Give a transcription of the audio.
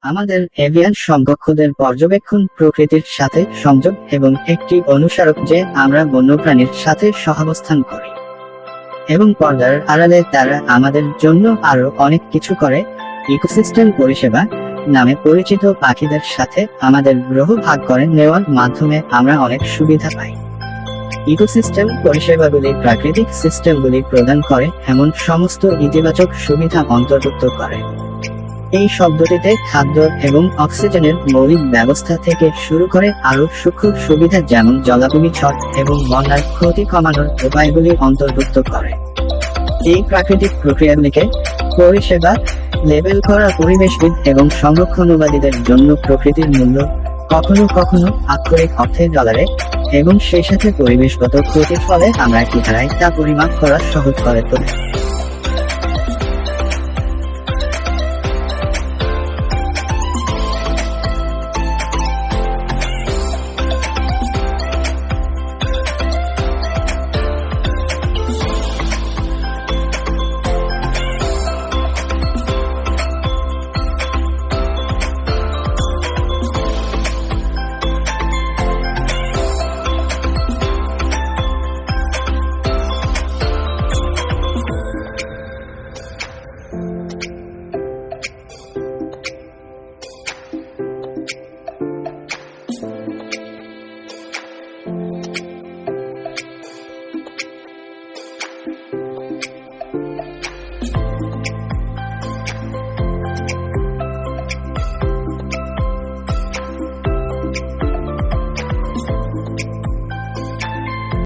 আমাদের এভিয়ান সমকক্ষদের পর্যবেক্ষণ প্রকৃতির সাথে সংযোগ এবং একটি অনুসারক যে আমরা বন্যপ্রাণীর সাথে সহাবস্থান করি এবং পর্দার আড়ালে তারা আমাদের জন্য আরো অনেক কিছু করে। ইকোসিস্টেম পরিষেবা নামে পরিচিত পাখিদের সাথে আমাদের গ্রহ ভাগ করে নেওয়ার মাধ্যমে আমরা অনেক সুবিধা পাই। ইকোসিস্টেম পরিষেবাগুলি প্রাকৃতিক সিস্টেমগুলি প্রদান করে এমন সমস্ত ইতিবাচক সুবিধা অন্তর্ভুক্ত করে। এই শব্দটিতে খাদ্য এবং অক্সিজেনের মৌলিক ব্যবস্থা থেকে শুরু করে আরও সূক্ষ্ম সুবিধা যেমন জলাভূমি ঝড় এবং বন্যার ক্ষতি কমানোর উপায়গুলি অন্তর্ভুক্ত করে। এই প্রাকৃতিক প্রক্রিয়াগুলিকে পরিষেবা লেবেল করা পরিবেশবিদ এবং সংরক্ষণবাদীদের জন্য প্রকৃতির মূল্য কখনো কখনো আক্ষরিক অর্থে ডলারে এবং সেই সাথে পরিবেশগত ক্ষতির ফলে আমরা কি হারাই তা পরিমাপ করা সহজ করে তোলে।